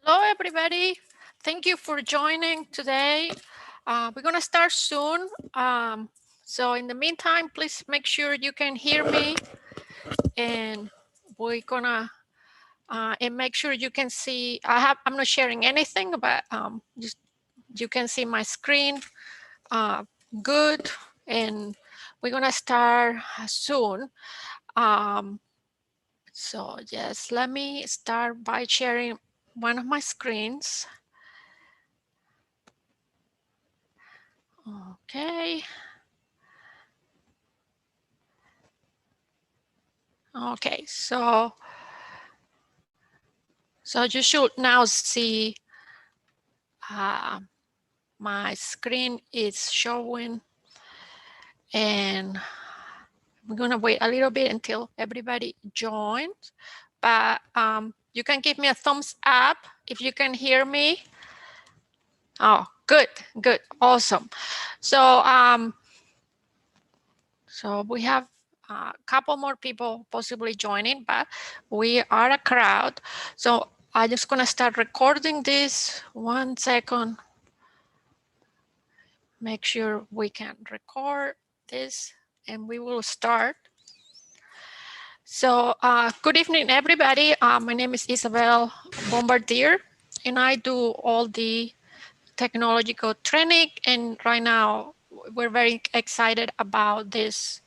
Hello, everybody. Thank you for joining today. We're going to start soon. So in the meantime, please make sure you can hear me, and we're gonna and make sure you can see. I'm not sharing anything, but just you can see my screen good, and we're gonna start soon. Um, so yes, let me start by sharing one of my screens. Okay. Okay, so you should now see my screen is showing, and we're gonna wait a little bit until everybody joins. But you can give me a thumbs up if you can hear me. Oh, good, good, awesome. So so we have a couple more people possibly joining, but we are a crowd. So I'm just gonna start recording this. 1 second. Make sure we can record this, and we will start. So good evening, everybody. My name is Isabel Bombardier, and I do all the technological training. And right now, we're very excited about this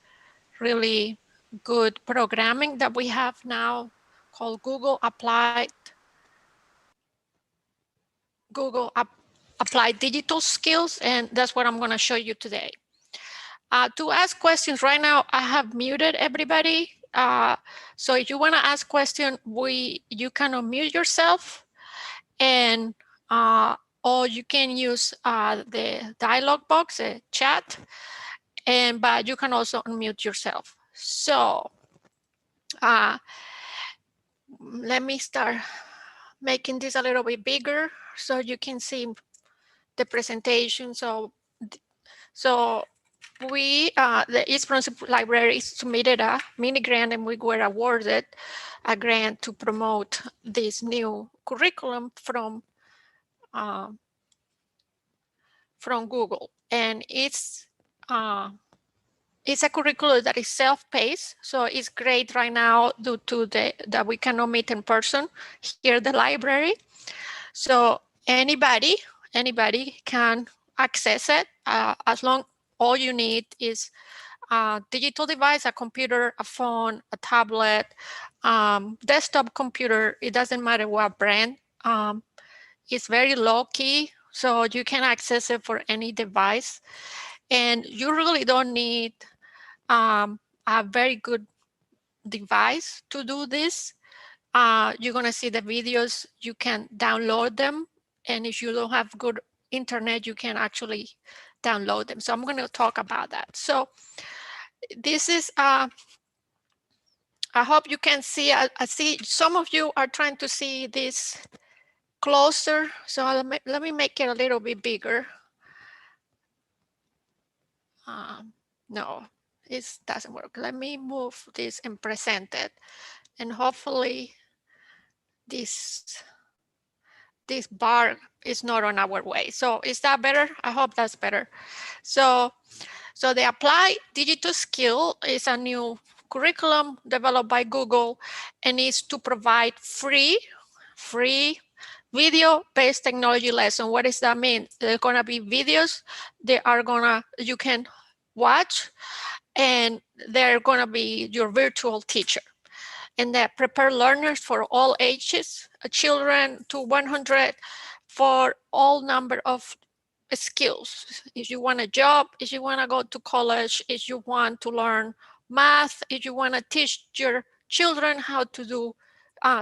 really good programming that we have now called Google Applied Digital Skills, and that's what I'm going to show you today. To ask questions right now, I have muted everybody. So if you want to ask questions, you can unmute yourself, and or you can use the dialog box, chat, but you can also unmute yourself. So let me start making this a little bit bigger so you can see the presentation. So the East Brunswick Library submitted a mini grant, and we were awarded a grant to promote this new curriculum from Google. And it's a curriculum that is self-paced, so it's great right now due to that we cannot meet in person here at the library. So anybody can access it as long all you need is a digital device, a computer, a phone, a tablet, desktop computer. It doesn't matter what brand. It's very low key, so you can access it for any device. And you really don't need a very good device to do this. You're going to see the videos. You can download them. And if you don't have good internet, you can actually download them. So I'm going to talk about that. So this is, I hope you can see, I see some of you are trying to see this closer. So let me make it a little bit bigger. No, it doesn't work. Let me move this and present it. And hopefully this bar is not on our way. So is that better? I hope that's better. So the Applied Digital Skill is a new curriculum developed by Google, and is to provide free video-based technology lesson. What does that mean? There are gonna be videos you can watch, and they're gonna be your virtual teacher. And that prepare learners for all ages, children to 100, for all number of skills. If you want a job, if you want to go to college, if you want to learn math, if you want to teach your children how to do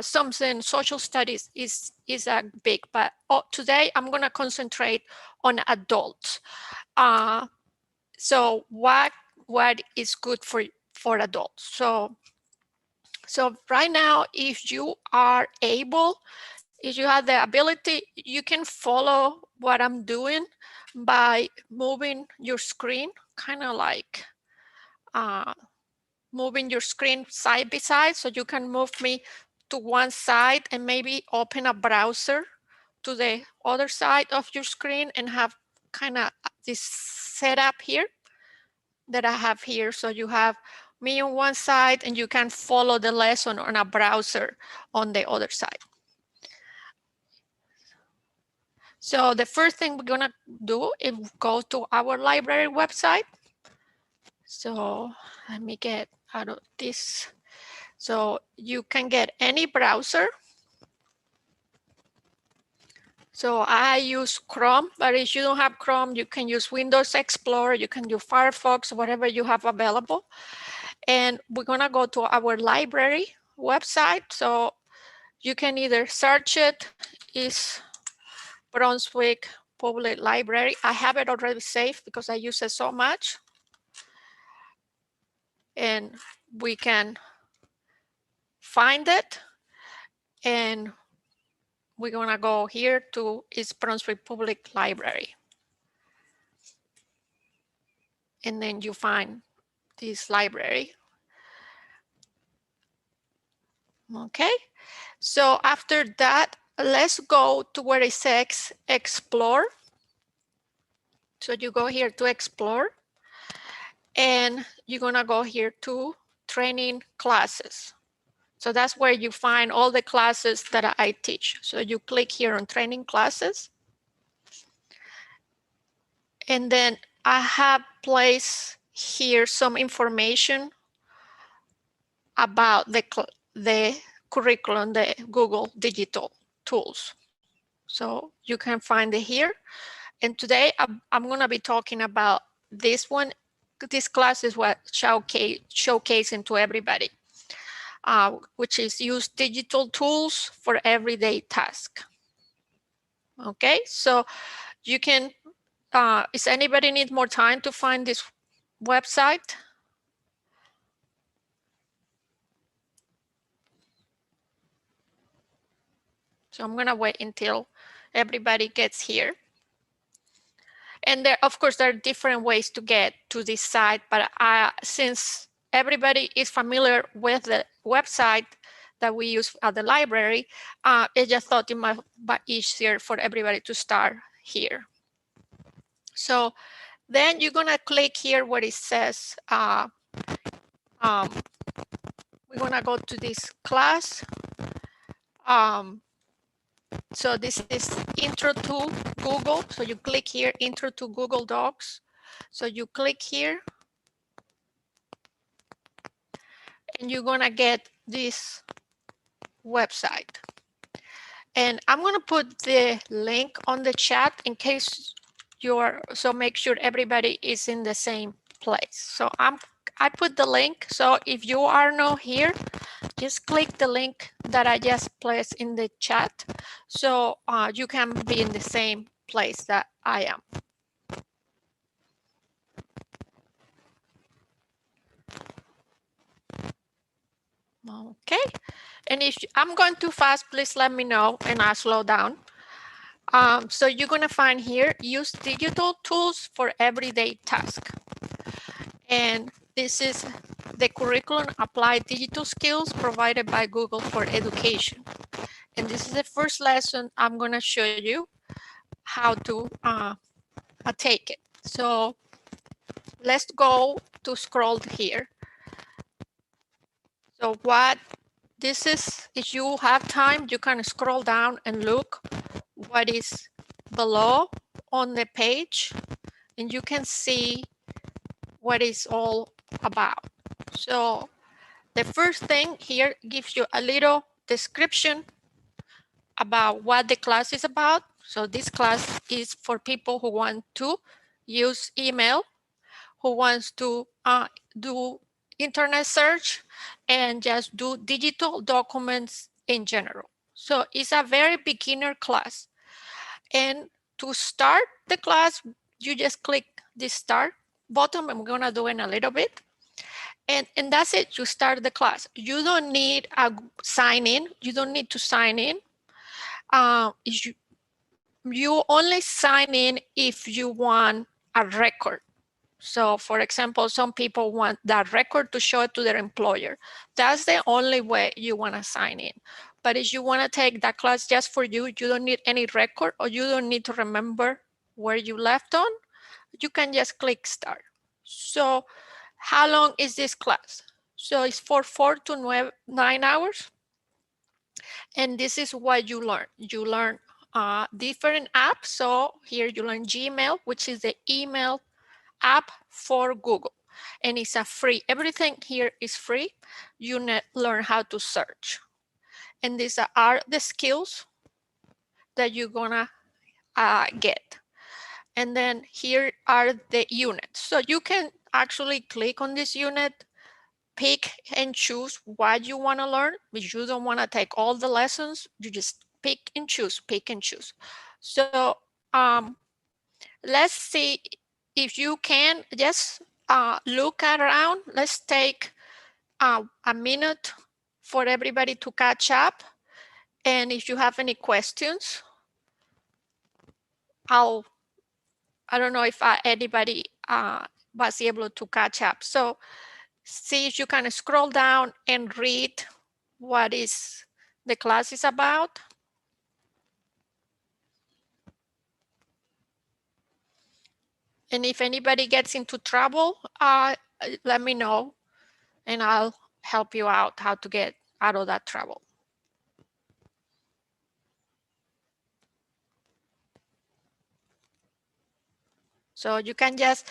something, social studies is a big. But today I'm going to concentrate on adults. So what is good for adults? So right now, if you are able, if you have the ability, you can follow what I'm doing by moving your screen, kind of like moving your screen side by side. So you can move me to one side and maybe open a browser to the other side of your screen and have kind of this setup here that I have here. So you have me on one side and you can follow the lesson on a browser on the other side. So the first thing we're gonna do is go to our library website. So let me get out of this. So you can get any browser. So I use Chrome, but if you don't have Chrome, you can use Windows Explorer, you can use Firefox, whatever you have available. And we're gonna go to our library website. So you can either search it, is Brunswick Public Library. I have it already saved because I use it so much. And we can find it. And we're gonna go here to East Brunswick Public Library. And then you find this library. Okay, so after that, let's go to where it says explore. So you go here to explore and you're gonna go here to training classes. So that's where you find all the classes that I teach. So you click here on training classes. And then I have placed here some information about the curriculum, the Google digital tools. So you can find it here. And today I'm gonna be talking about this one. This class is what showcasing to everybody, which is use digital tools for everyday task. Okay, so you can, is anybody need more time to find this website? So I'm gonna wait until everybody gets here. And there, of course, there are different ways to get to this site, but since everybody is familiar with the website that we use at the library, I just thought it might be easier for everybody to start here. So then you're gonna click here where it says, we're gonna go to this class. So this is Intro to Google. So you click here, Intro to Google Docs. So you click here and you're gonna get this website. And I'm gonna put the link on the chat in case so make sure everybody is in the same place. So I put the link. So if you are not here, just click the link that I just placed in the chat. So you can be in the same place that I am. Okay, and if I'm going too fast, please let me know and I'll slow down. So you're gonna find here, use digital tools for everyday task. And this is the curriculum, apply digital skills provided by Google for education. And this is the first lesson I'm gonna show you how to take it. So let's go to scroll here. So what this is, if you have time, you can scroll down and look what is below on the page, and you can see what it's all about. So the first thing here gives you a little description about what the class is about. So this class is for people who want to use email, who wants to do internet search, and just do digital documents in general. So it's a very beginner class. And to start the class, you just click this start button. I'm gonna do in a little bit. And that's it, you start the class. You don't need a sign in. You don't need to sign in. You only sign in if you want a record. So for example, some people want that record to show it to their employer. That's the only way you want to sign in. But if you want to take that class just for you, you don't need any record or you don't need to remember where you left on, you can just click start. So how long is this class? So it's for 4 to 9 hours. And this is what you learn. You learn different apps. So here you learn Gmail, which is the email app for Google. And it's a free, everything here is free. You learn how to search. And these are the skills that you're gonna get. And then here are the units. So you can actually click on this unit, pick and choose what you want to learn. If you don't want to take all the lessons, you just pick and choose, pick and choose. So let's see if you can just look around. Let's take a minute for everybody to catch up. And if you have any questions, I don't know if anybody was able to catch up. So see if you can scroll down and read what is the class is about. And if anybody gets into trouble, let me know and I'll help you out how to get out of that trouble. So you can just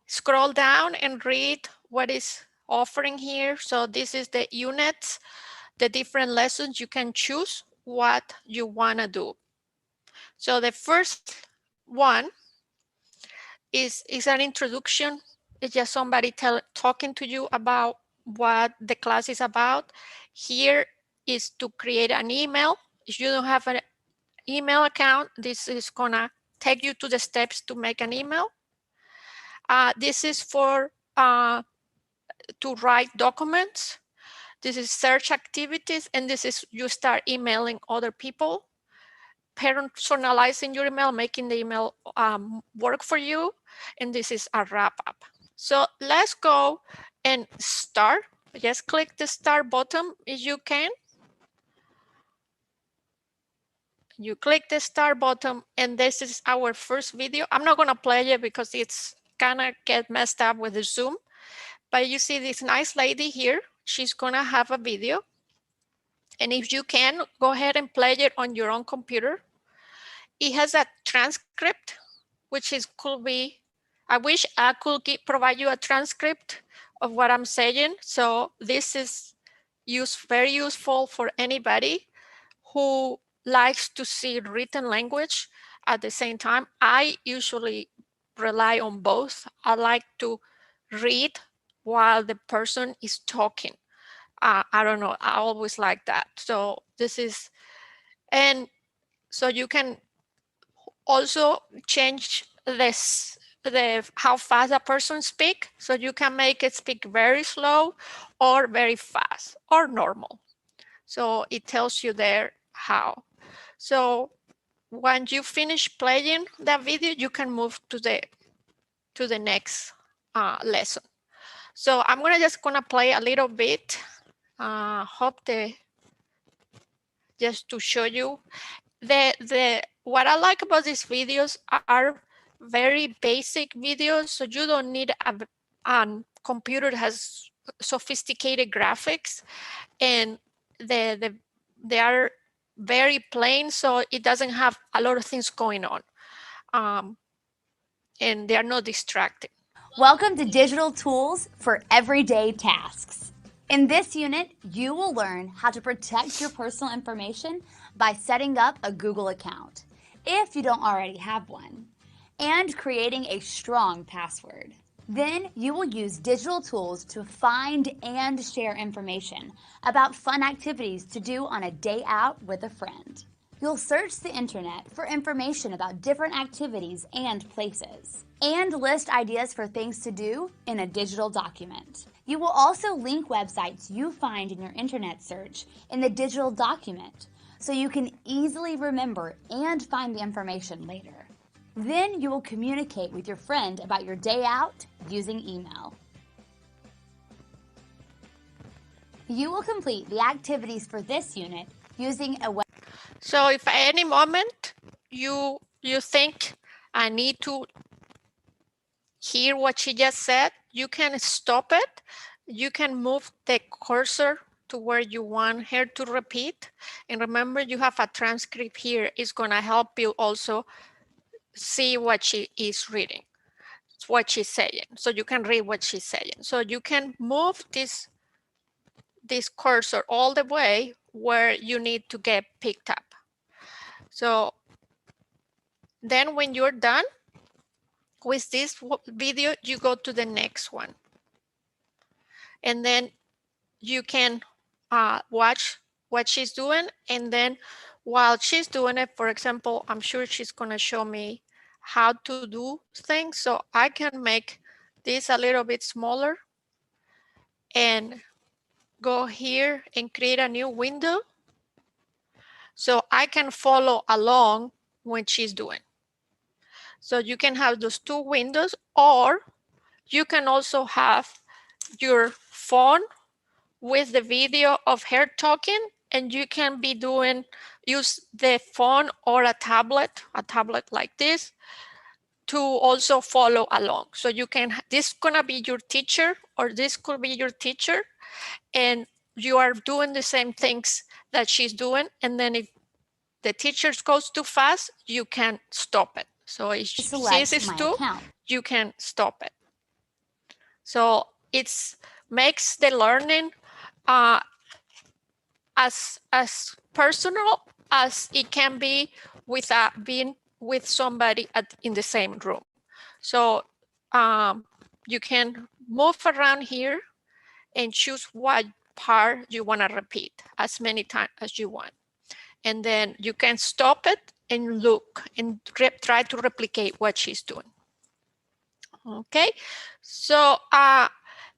scroll down and read what is offering here. So this is the units, the different lessons. You can choose what you want to do. So the first one is an introduction. It's just somebody talking to you about what the class is about. Here is to create an email. If you don't have an email account, this is gonna take you to the steps to make an email. This is for to write documents. This is search activities, and this is you start emailing other people, personalizing your email, making the email work for you. And this is a wrap up. So let's go and start. Just click the start button if you can. You click the start button, and this is our first video. I'm not gonna play it because it's gonna get messed up with the Zoom. But you see this nice lady here. She's gonna have a video. And if you can, go ahead and play it on your own computer. It has a transcript, which could be, I wish I could provide you a transcript of what I'm saying. So this is very useful for anybody who likes to see written language at the same time. I usually rely on both. I like to read while the person is talking. I don't know, I always like that. So this is, and so you can also change how fast a person speaks. So you can make it speak very slow or very fast or normal. So it tells you there how. So when you finish playing that video, you can move to the next lesson. So I'm gonna play a little bit. Just to show you what I like about these videos are very basic videos. So you don't need a computer that has sophisticated graphics, and they are very plain, so it doesn't have a lot of things going on, and they are not distracting. Welcome to Digital Tools for Everyday Tasks. In this unit, you will learn how to protect your personal information by setting up a Google account, if you don't already have one, and creating a strong password. Then you will use digital tools to find and share information about fun activities to do on a day out with a friend. You'll search the internet for information about different activities and places, and list ideas for things to do in a digital document. You will also link websites you find in your internet search in the digital document, so you can easily remember and find the information later. Then you will communicate with your friend about your day out using email. You will complete the activities for this unit using a web. So if at any moment you think I need to hear what she just said, you can stop it. You can move the cursor to where you want her to repeat. And remember, you have a transcript here. It's going to help you also see what she is reading, what she's saying. So you can read what she's saying. So you can move this cursor all the way where you need to get picked up. So then when you're done with this video, you go to the next one. And then you can watch what she's doing. And then while she's doing it, for example, I'm sure she's going to show me how to do things. So I can make this a little bit smaller and go here and create a new window. So I can follow along when she's doing. So you can have those two windows, or you can also have your phone with the video of her talking, and you can be use the phone or a tablet like this to also follow along. So you can, this gonna be your teacher, or this could be your teacher, and you are doing the same things that she's doing. And then if the teacher goes too fast, you can stop it. So if this is too, you can stop it. So it's makes the learning as personal as it can be without being with somebody in the same room. So you can move around here and choose what part you want to repeat as many times as you want. And then you can stop it and look and try to replicate what she's doing. Okay, so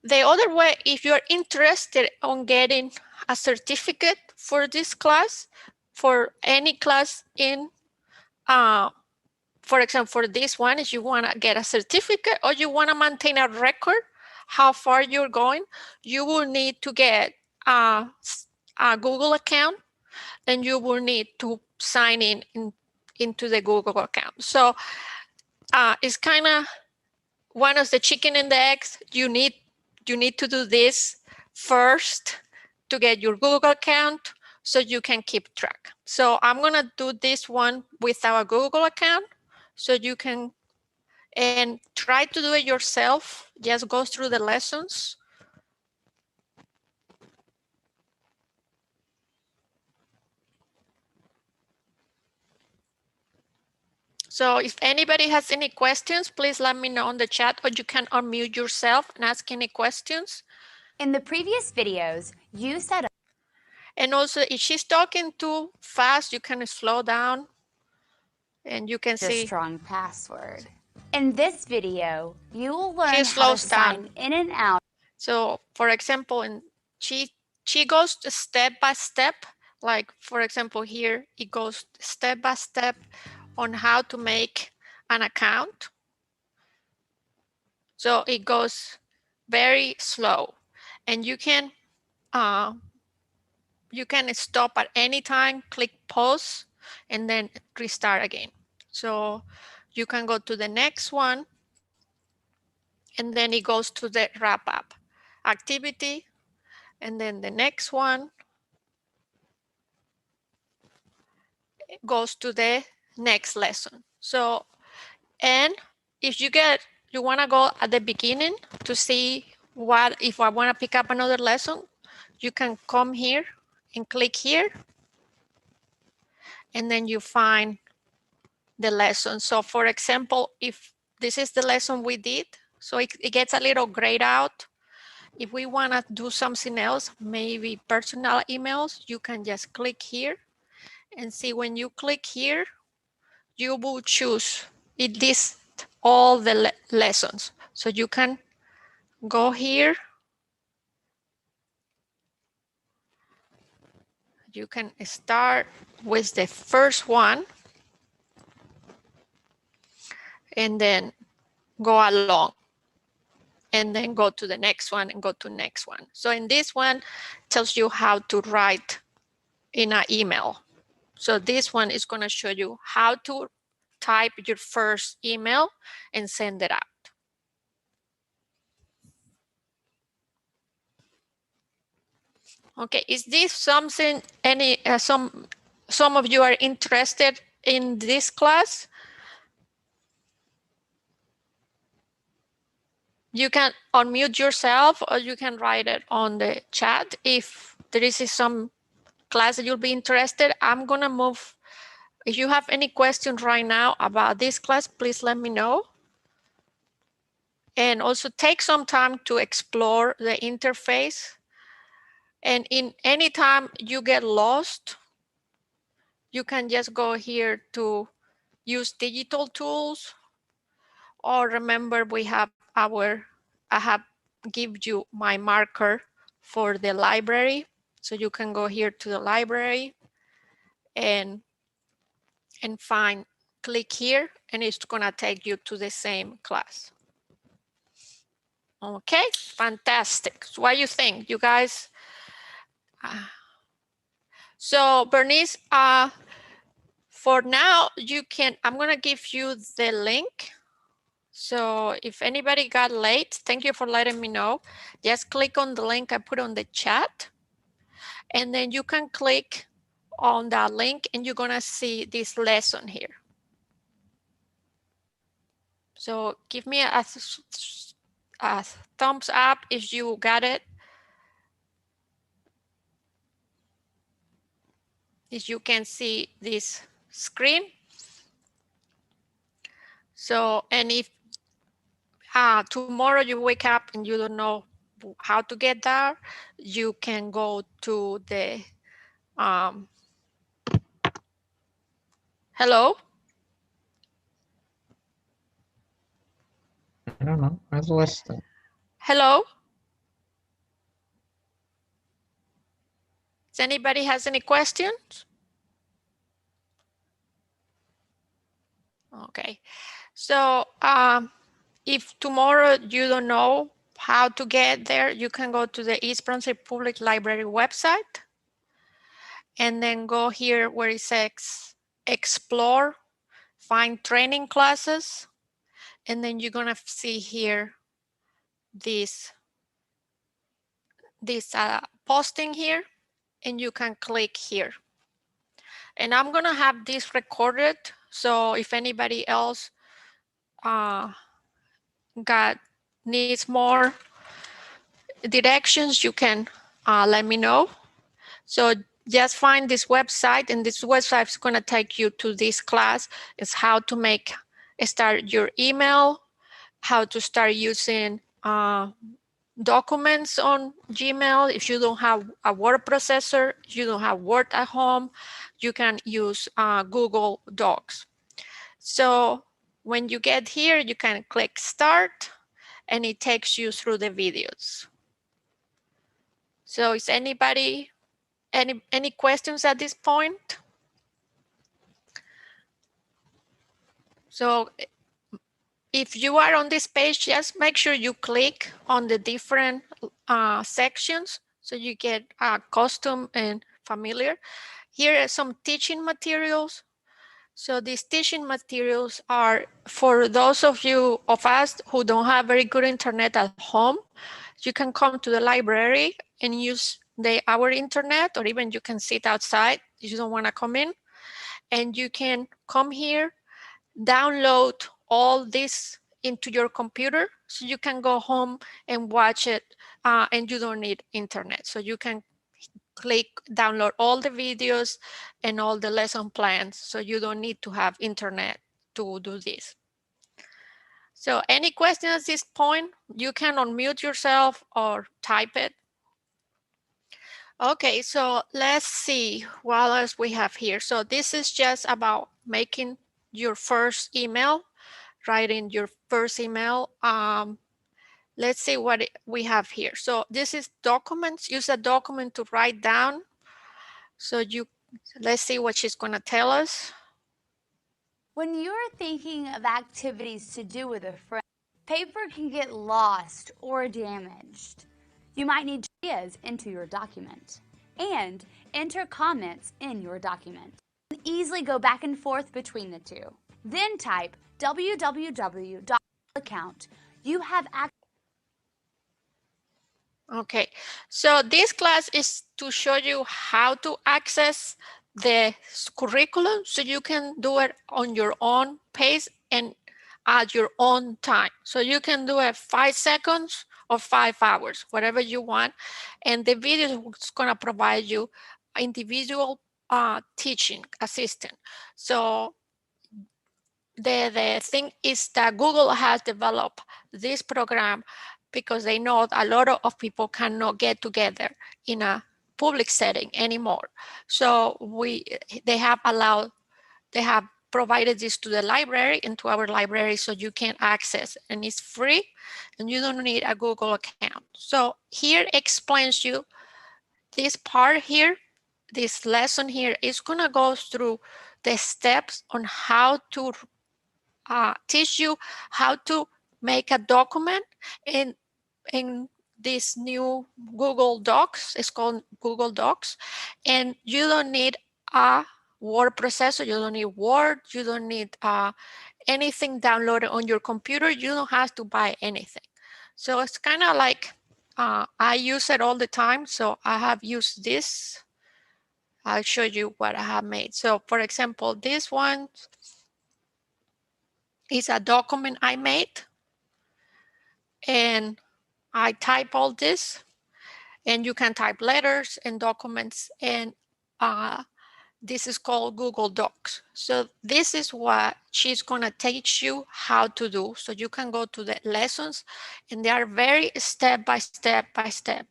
the other way, if you're interested on getting a certificate for this class, for any class in, for example, for this one, if you want to get a certificate or you want to maintain a record how far you're going, you will need to get a Google account, and you will need to sign into the Google account. So it's kind of one of the chicken and the eggs. You need to do this first to get your Google account so you can keep track. So I'm going to do this one with our Google account so you can, and try to do it yourself. Just go through the lessons. So if anybody has any questions, please let me know in the chat, or you can unmute yourself and ask any questions. In the previous videos, you set up. And also, if she's talking too fast, you can slow down and you can see. Strong password. In this video, you will learn She how to slows down. sign in and out. So for example, she goes step by step. Like for example, here it goes step by step on how to make an account. So it goes very slow, and you can stop at any time, click pause, and then restart again. So you can go to the next one, and then it goes to the wrap up activity, and then the next one goes to the next lesson. So, and if you want to go at the beginning to see what, if I want to pick up another lesson, you can come here and click here, and then you find the lesson. So for example, if this is the lesson we did, so it gets a little grayed out. If we want to do something else, maybe personal emails, you can just click here and see. When you click here, you will choose, it lists all the lessons. So you can go here. You can start with the first one. and then go along, and then go to the next one and go to next one. So in this one tells you how to write in an email. So this one is going to show you how to type your first email and send it out. Okay, is this something some of you are interested in this class? You can unmute yourself or you can write it on the chat if there is some class that you'll be interested. I'm gonna move. If you have any questions right now about this class, please let me know. And also take some time to explore the interface. And in any time you get lost, you can just go here to use digital tools, or remember we have I have give you my marker for the library. So you can go here to the library and find, click here, and it's gonna take you to the same class. Okay, fantastic. So what do you think, you guys? So Bernice, for now, you can, I'm gonna give you the link. So if anybody got late, thank you for letting me know. Just click on the link I put on the chat, and then you can click on that link and you're gonna see this lesson here. So give me a thumbs up if you got it. If you can see this screen. So, and if tomorrow you wake up and you don't know how to get there, you can go to the, hello? I don't know. I lost it. Hello? Does anybody has any questions? Okay. So if tomorrow you don't know how to get there, you can go to the East Brunswick Public Library website and then go here where it says explore, find training classes, and then you're gonna see here this posting here, and you can click here. And I'm gonna have this recorded, so if anybody else needs more directions, you can let me know. So just find this website, and this website is going to take you to this class. It's how to start your email, how to start using documents on Gmail. If you don't have a word processor, you don't have Word at home, you can use Google Docs. So when you get here, you can click start and it takes you through the videos. So is anybody, any questions at this point? So if you are on this page, just make sure you click on the different sections so you get custom and familiar. Here are some teaching materials. So these teaching materials are for those of us who don't have very good internet at home. You can come to the library and use our internet, or even you can sit outside if you don't want to come in, and you can come here, download all this into your computer so you can go home and watch it, and you don't need internet. So you can click download all the videos and all the lesson plans, so you don't need to have internet to do this. So any questions at this point, you can unmute yourself or type it. Okay, so let's see what else we have here. So this is just about making your first email, writing your first email. Let's see what we have here. So this is documents. Use a document to write down. So let's see what she's gonna tell us. When you're thinking of activities to do with a friend, paper can get lost or damaged. You might need ideas into your document and enter comments in your document. You can easily go back and forth between the two. Then type www.account. You have access. Okay, so this class is to show you how to access the curriculum so you can do it on your own pace and at your own time. So you can do it 5 seconds or 5 hours, whatever you want. And the video is going to provide you individual teaching assistant. So the thing is that Google has developed this program because they know a lot of people cannot get together in a public setting anymore. So they have provided this to the library and to our library so you can access, and it's free and you don't need a Google account. So here explains you this part here, this lesson here is gonna go through the steps on how to teach you how to make a document in this new Google Docs. It's called Google Docs, and you don't need a word processor. You don't need Word. You don't need anything downloaded on your computer. You don't have to buy anything. So it's kind of like I use it all the time. So I have used this. I'll show you what I have made. So for example, this one is a document I made, and I type all this, and you can type letters and documents, and this is called Google Docs. So this is what she's gonna teach you how to do. So you can go to the lessons, and they are very step by step by step.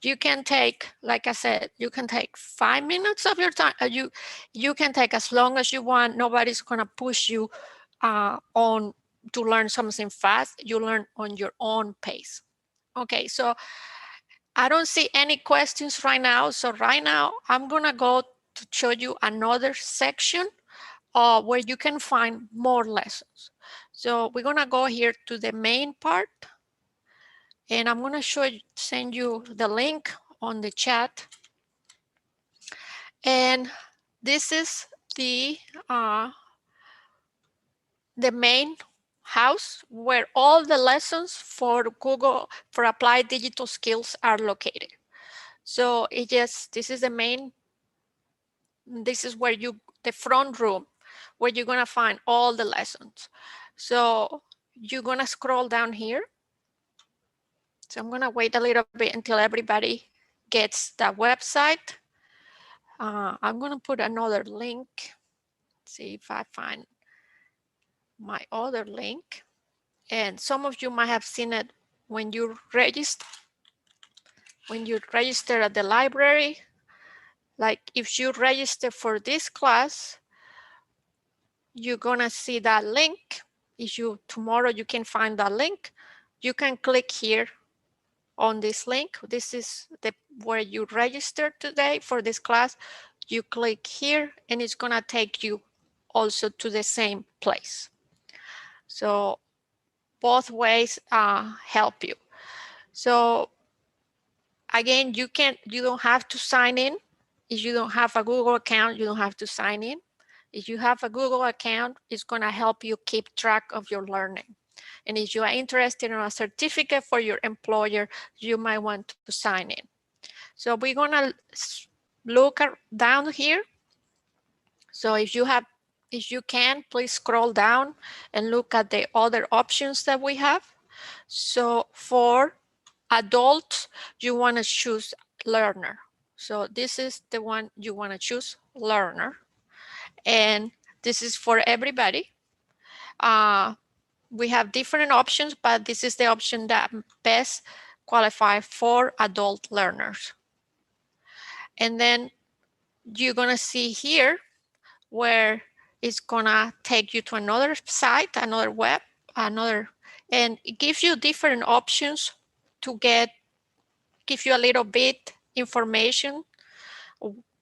You can take, like I said, you can take 5 minutes of your time. You can take as long as you want. Nobody's gonna push you on to learn something fast. You learn on your own pace. Okay, so I don't see any questions right now. So right now I'm gonna go to show you another section where you can find more lessons. So we're gonna go here to the main part, and I'm gonna send you the link on the chat. And this is the main house where all the lessons for Google for applied digital skills are located. So this is the main, this is where the front room, where you're gonna find all the lessons. So you're gonna scroll down here. So I'm gonna wait a little bit until everybody gets the website. I'm gonna put another link. See if I find my other link. And some of you might have seen it when you register. When you register at the library, like if you register for this class, you're gonna see that link. If tomorrow you can find that link, you can click here on this link. This is where you registered today for this class. You click here and it's gonna take you also to the same place. So both ways help you. So again, you don't have to sign in. If you don't have a Google account, you don't have to sign in. If you have a Google account, it's gonna help you keep track of your learning. And if you are interested in a certificate for your employer, you might want to sign in. So we're gonna look down here. So if you can, please scroll down and look at the other options that we have. So for adults, you wanna choose learner. So this is the one you wanna choose, learner. And this is for everybody. We have different options, but this is the option that best qualify for adult learners. And then you're gonna see here where it's gonna take you to another site, another web, and it gives you different options to give you a little bit information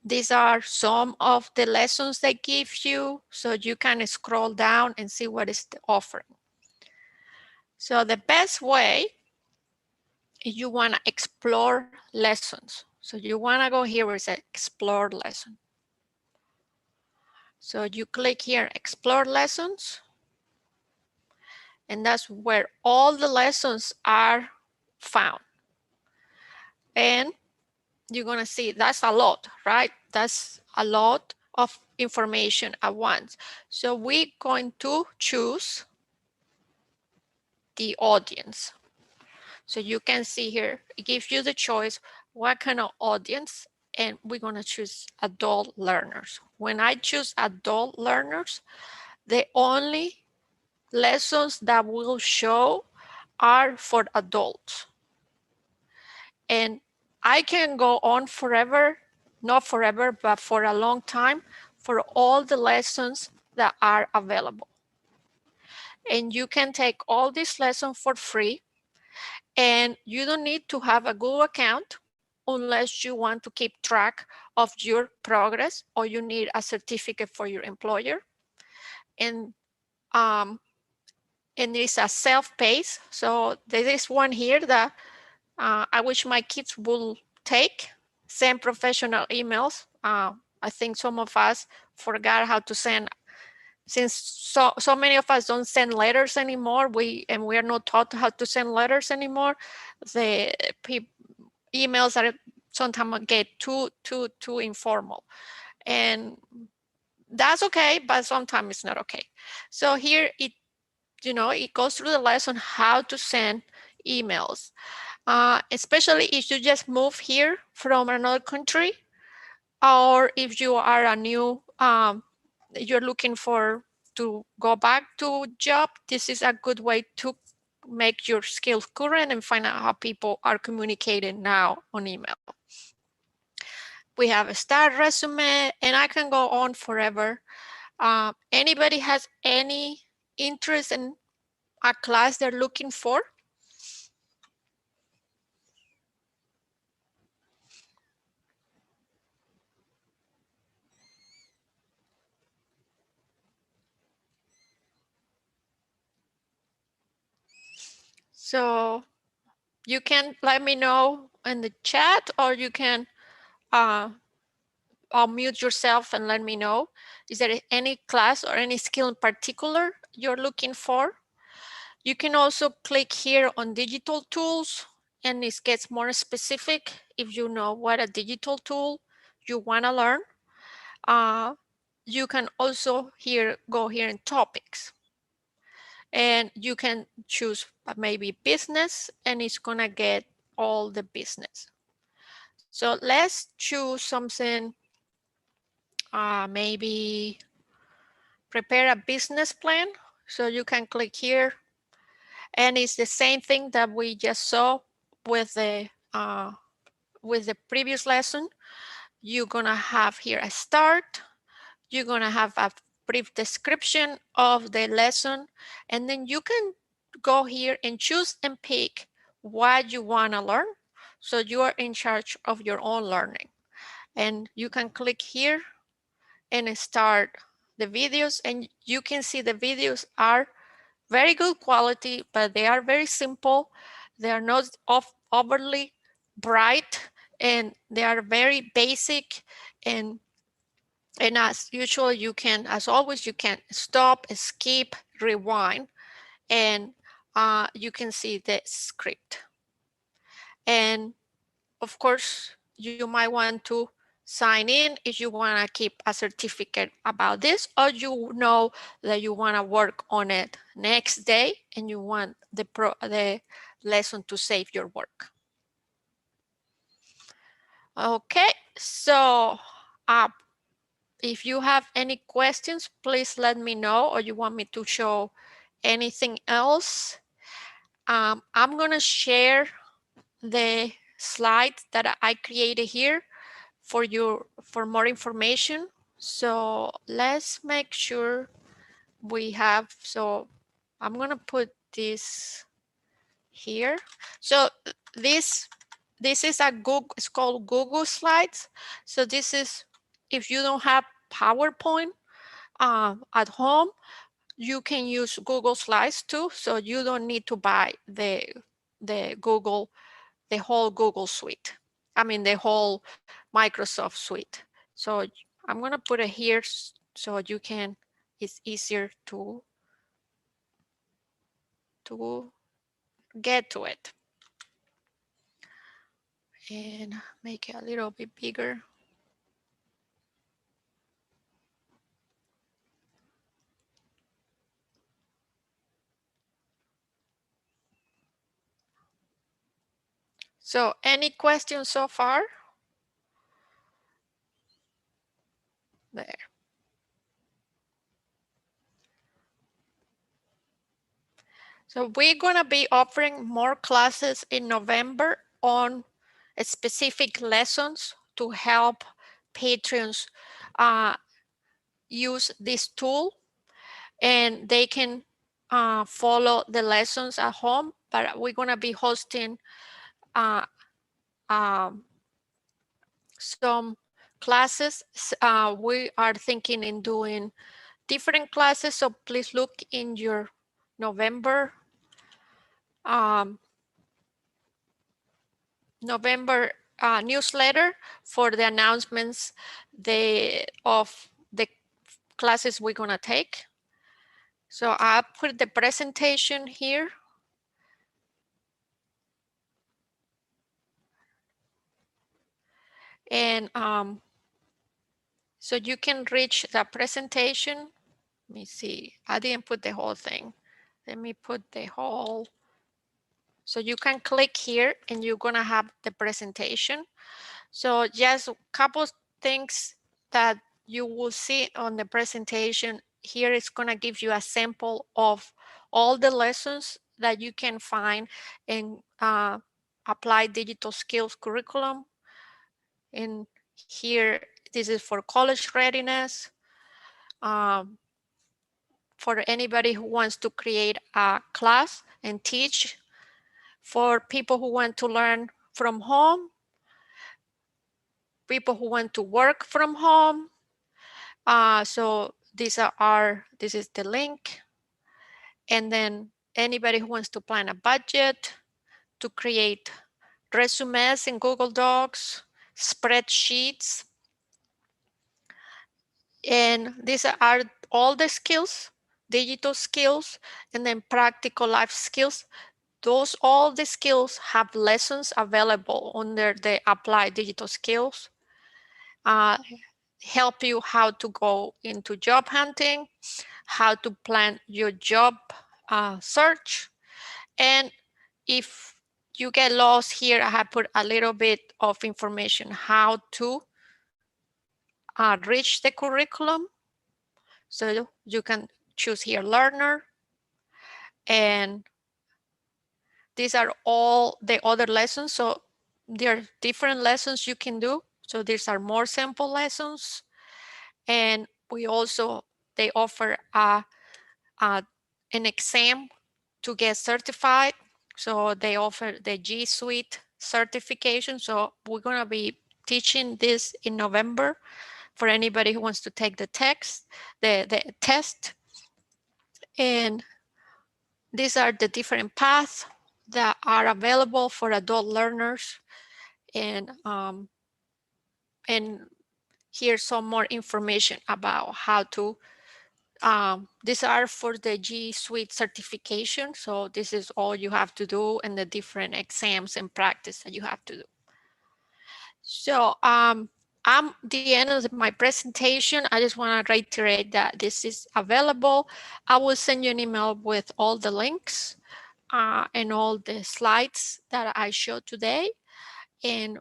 These are some of the lessons they give you, so you can scroll down and see what is the offering. So the best way is you want to explore lessons. So you want to go here where it says explore lesson. So you click here, explore lessons, and that's where all the lessons are found. And you're gonna see that's a lot, right? That's a lot of information at once. So we're going to choose the audience. So you can see here, it gives you the choice, what kind of audience, and we're gonna choose adult learners. When I choose adult learners, the only lessons that will show are for adults. And I can go on forever, not forever, but for a long time, for all the lessons that are available. And you can take all these lessons for free, and you don't need to have a Google account unless you want to keep track of your progress or you need a certificate for your employer. And it's a self-paced. So there is one here that I wish my kids will take, send professional emails. I think some of us forgot how to send, since so many of us don't send letters anymore. We are not taught how to send letters anymore. The emails are sometimes get too informal, and that's okay, but sometimes it's not okay. So here it goes through the lesson how to send emails. Especially if you just move here from another country, or if you are a new, you're looking to go back to job, this is a good way to make your skills current and find out how people are communicating now on email. We have a start resume, and I can go on forever. Anybody has any interest in a class they're looking for? So you can let me know in the chat, or you can unmute yourself and let me know. Is there any class or any skill in particular you're looking for? You can also click here on digital tools, and it gets more specific if you know what a digital tool you want to learn. You can also go here in topics, and you can choose maybe business, and it's gonna get all the business. So let's choose something, maybe prepare a business plan. So you can click here, and it's the same thing that we just saw with the previous lesson. You're gonna have here a start. You're gonna have a brief description of the lesson, and then you can go here and choose and pick what you wanna learn. So you are in charge of your own learning, and you can click here and start the videos, and you can see the videos are very good quality, but they are very simple. They are not overly bright, and they are very basic. And as usual, as always, you can stop, skip, rewind, and you can see the script. And of course, you might want to sign in if you want to keep a certificate about this, or you know that you want to work on it next day and you want the lesson to save your work. Okay, so if you have any questions, please let me know, or you want me to show anything else. I'm gonna share the slides that I created here for more information. So let's make sure we have, so I'm gonna put this here. So this is a Google, it's called Google Slides. So this is if you don't have PowerPoint at home, you can use Google Slides too. So you don't need to buy the whole Google suite. I mean, the whole Microsoft suite. So I'm going to put it here so you can, it's easier to get to it. And make it a little bit bigger. So any questions so far? There. So we're going to be offering more classes in November on specific lessons to help patrons use this tool, and they can follow the lessons at home. But we're going to be hosting some classes. We are thinking in doing different classes, so please look in your November newsletter for the announcements of the classes we're gonna take. So I put the presentation here. And so you can reach the presentation. Let me see, I didn't put the whole thing. Let me put the whole. So you can click here and you're gonna have the presentation. So just a couple things that you will see on the presentation. Here it's gonna give you a sample of all the lessons that you can find in Applied Digital Skills curriculum. And here, this is for college readiness. For anybody who wants to create a class and teach, for people who want to learn from home, people who want to work from home. So this is the link. And then anybody who wants to plan a budget, to create resumes in Google Docs, spreadsheets. And these are all the skills, digital skills, and then practical life skills. All the skills have lessons available under the Applied Digital Skills. Help you how to go into job hunting, how to plan your job search. And if you get lost here, I have put a little bit of information how to reach the curriculum. So you can choose here learner, and these are all the other lessons. So there are different lessons you can do. So these are more simple lessons. And we also, they offer an exam to get certified. So they offer the G Suite certification. So we're going to be teaching this in November for anybody who wants to take the test. And these are the different paths that are available for adult learners. And here's some more information about how to. These are for the G Suite certification. So this is all you have to do, and the different exams and practice that you have to do. So I'm the end of my presentation. I just want to reiterate that this is available. I will send you an email with all the links and all the slides that I showed today. And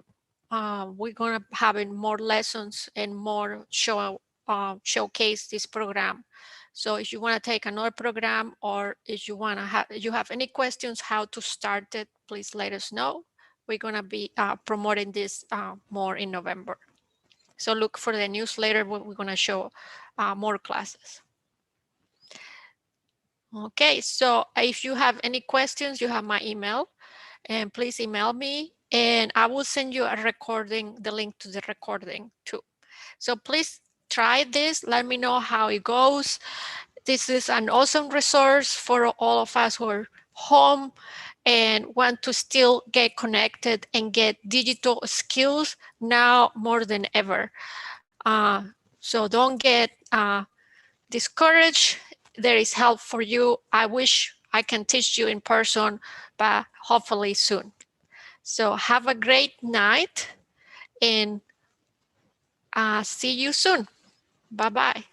we're going to have more lessons and more showcase this program. So if you want to take another program, or if you want to have any questions how to start it, please let us know. We're going to be promoting this more in November. So look for the newsletter. We're going to show more classes. Okay, so if you have any questions, you have my email, and please email me, and I will send you a recording, the link to the recording too. So please try this. Let me know how it goes. This is an awesome resource for all of us who are home and want to still get connected and get digital skills now more than ever. So don't get discouraged. There is help for you. I wish I can teach you in person, but hopefully soon. So have a great night and see you soon. Bye-bye.